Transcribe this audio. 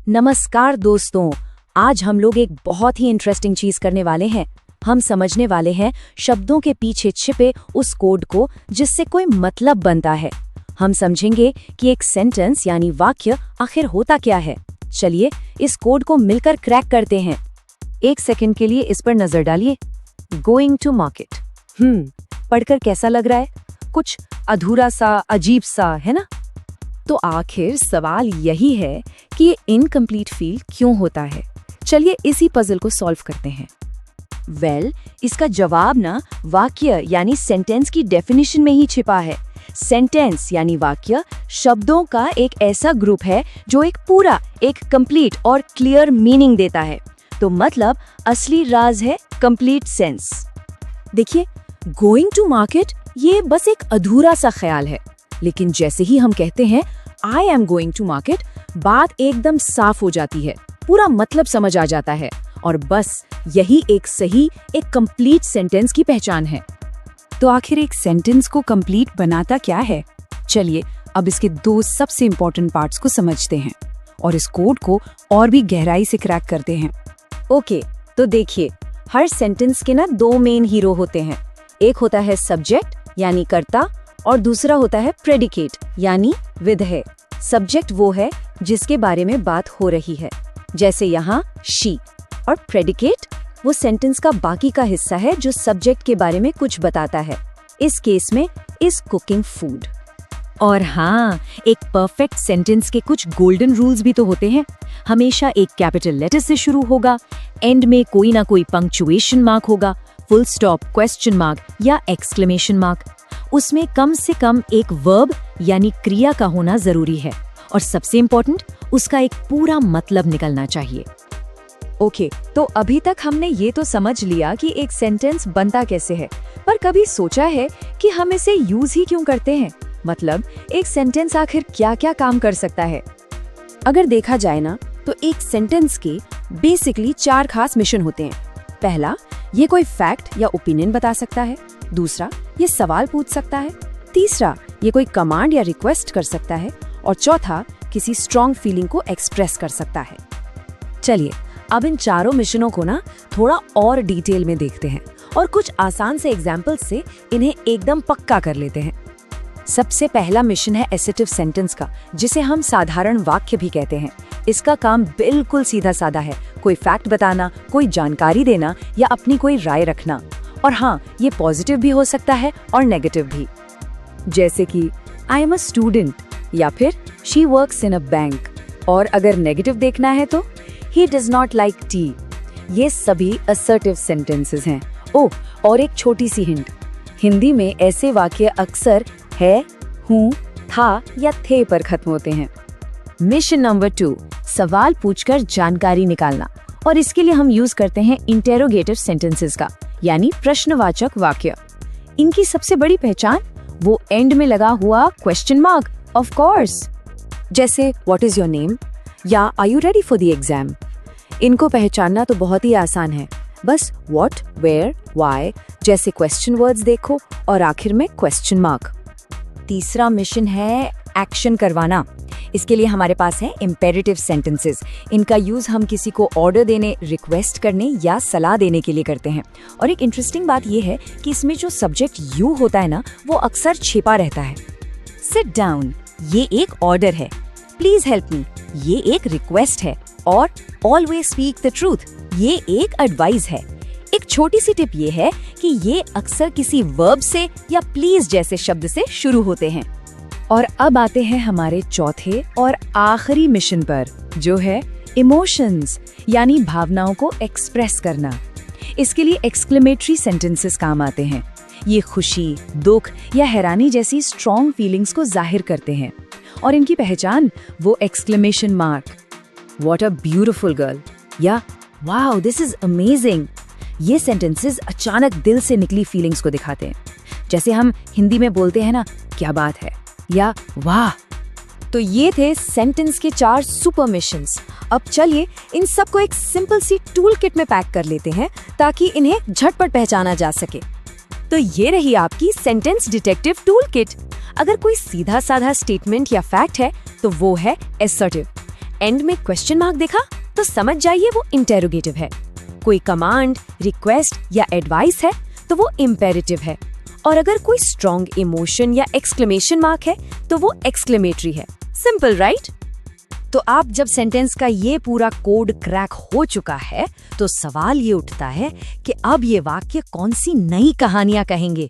नमस्कार दोस्तों, आज हम लोग एक बहुत ही इंटरेस्टिंग चीज करने वाले हैं। हम समझने वाले हैं शब्दों के पीछे छिपे उस कोड को जिससे कोई मतलब बनता है। हम समझेंगे कि एक सेंटेंस यानी वाक्य आखिर होता क्या है। चलिए इस कोड को मिलकर क्रैक करते हैं। एक सेकंड के लिए इस पर नजर डालिए। गोइंग टू मार्केट, पढ़कर कैसा लग रहा है? कुछ अधूरा सा, अजीब सा, है ना? तो आखिर सवाल यही है कि ये इनकम्प्लीट फील क्यों होता है। चलिए इसी पजल को सॉल्व करते हैं। इसका जवाब ना वाक्य यानी सेंटेंस की डेफिनेशन में ही छिपा है। सेंटेंस यानी वाक्य शब्दों का एक ऐसा ग्रुप है जो एक पूरा, एक कंप्लीट और क्लियर मीनिंग देता है। तो मतलब असली राज है कंप्लीट सेंस। देखिए, गोइंग टू मार्केट ये बस एक अधूरा सा ख्याल है, लेकिन जैसे ही हम कहते हैं I am going to market, बात एकदम साफ हो जाती है, पूरा मतलब समझ आ जाता है। और बस यही एक सही, एक कंप्लीट सेंटेंस की पहचान है। तो आखिर एक सेंटेंस को कंप्लीट बनाता क्या है? चलिए अब इसके दो सबसे इंपॉर्टेंट पार्ट्स को समझते हैं और इस कोड को और भी गहराई से क्रैक करते हैं। ओके, तो देखिए, हर सेंटेंस के ना दो मेन हीरो होते हैं। एक होता है सब्जेक्ट यानी कर्ता और दूसरा होता है प्रेडिकेट यानी विधेय। सब्जेक्ट वो है जिसके बारे में बात हो रही है, जैसे यहाँ शी, और प्रेडिकेट वो सेंटेंस का बाकी का हिस्सा है जो सब्जेक्ट के बारे में कुछ बताता है। इस केस में इज कुकिंग फूड। और हाँ, एक परफेक्ट सेंटेंस के कुछ गोल्डन रूल्स भी तो होते हैं। हमेशा एक कैपिटल लेटर से शुरू होगा, एंड में कोई ना कोई पंक्चुएशन मार्क होगा, फुल स्टॉप, क्वेश्चन मार्क या एक्सक्लेमेशन मार्क। उसमें कम से कम एक वर्ब यानी क्रिया का होना जरूरी है, और सबसे इम्पोर्टेंट, उसका एक पूरा मतलब निकलना चाहिए। ओके, तो अभी तक हमने ये तो समझ लिया कि एक सेंटेंस बनता कैसे है, पर कभी सोचा है कि हम इसे यूज ही क्यों करते हैं? मतलब एक सेंटेंस आखिर क्या क्या काम कर सकता है? अगर देखा जाए ना, तो एक सेंटेंस के बेसिकली 4 खास मिशन होते हैं। पहला, ये कोई फैक्ट या ओपिनियन बता सकता है। दूसरा, ये सवाल पूछ सकता है। तीसरा, ये कोई कमांड या रिक्वेस्ट कर सकता है। और चौथा, किसी स्ट्रॉन्ग फीलिंग को एक्सप्रेस कर सकता है। चलिए अब इन चारों मिशनों को ना थोड़ा और डिटेल में देखते हैं और कुछ आसान से एग्जाम्पल से इन्हें एकदम पक्का कर लेते हैं। सबसे पहला मिशन है एसेटिव सेंटेंस का, जिसे हम साधारण वाक्य भी कहते हैं। इसका काम बिल्कुल सीधा साधा है, कोई फैक्ट बताना, कोई जानकारी देना या अपनी कोई राय रखना। और हाँ, ये पॉजिटिव भी हो सकता है और नेगेटिव भी, जैसे कि आई एम अ स्टूडेंट या फिर she works in a bank. और अगर नेगेटिव देखना है तो he does not like T. ये सभी असर्टिव सेंटेंसेस हैं। ओह, और एक छोटी सी हिंट, हिंदी में ऐसे वाक्य अक्सर है, हूँ, था या थे पर खत्म होते हैं। मिशन नंबर 2, सवाल पूछकर जानकारी निकालना। और इसके लिए हम यूज करते हैं इंटेरोगेटिव सेंटेंसेस का, यानी प्रश्नवाचक वाक्य। इनकी सबसे बड़ी पहचान वो एंड में लगा हुआ क्वेश्चन मार्क, ऑफ कोर्स, जैसे व्हाट इज योर नेम या are you ready for the exam. इनको पहचानना तो बहुत ही आसान है, बस व्हाट, वेयर, व्हाई जैसे क्वेश्चन वर्ड्स देखो और आखिर में क्वेश्चन मार्क। तीसरा मिशन है एक्शन करवाना। इसके लिए हमारे पास है इम्पेरेटिव सेंटेंसेस। इनका यूज हम किसी को ऑर्डर देने, रिक्वेस्ट करने या सलाह देने के लिए करते हैं। और एक इंटरेस्टिंग बात यह है कि इसमें जो सब्जेक्ट यू होता है ना, वो अक्सर छिपा रहता है। सिट डाउन, ये एक ऑर्डर है। प्लीज हेल्प मी, ये एक रिक्वेस्ट है। और ऑलवेज स्पीक द ट्रूथ, ये एक एडवाइस है। एक छोटी सी टिप ये है कि ये अक्सर किसी वर्ब से या प्लीज जैसे शब्द से शुरू होते हैं। और अब आते हैं हमारे चौथे और आखिरी मिशन पर, जो है इमोशंस यानी भावनाओं को एक्सप्रेस करना। इसके लिए एक्सक्लेमेटरी सेंटेंसेस काम आते हैं। ये खुशी, दुख या हैरानी जैसी स्ट्रॉन्ग फीलिंग्स को जाहिर करते हैं। और इनकी पहचान वो exclamation mark, what a beautiful girl या वाओ दिस इज अमेजिंग। ये सेंटेंसेस अचानक दिल से निकली फीलिंग्स को दिखाते हैं, जैसे हम हिंदी में बोलते हैं ना, क्या बात है या वाह। तो ये थे सेंटेंस के 4 सुपर मिशंस। अब चलिए इन सबको एक सिंपल सी टूल किट में पैक कर लेते हैं ताकि इन्हें झटपट पहचाना जा सके। तो ये रही आपकी सेंटेंस डिटेक्टिव टूल किट। अगर कोई सीधा साधा स्टेटमेंट या फैक्ट है तो वो है असर्टिव, एंड में क्वेश्चन मार्क दिखा तो समझ जाइए वो इंटेरोगेटिव है। कोई कमांड, रिक्वेस्ट या एडवाइस है तो वो इम्पेरेटिव है। और अगर कोई स्ट्रॉन्ग इमोशन या एक्सक्लेमेशन मार्क है तो वो एक्सक्लेमेटरी है। Simple, right? तो आप जब सेंटेंस का ये पूरा कोड क्रैक हो चुका है तो सवाल ये उठता है कि अब ये वाक्य कौन सी नई कहानियां कहेंगे।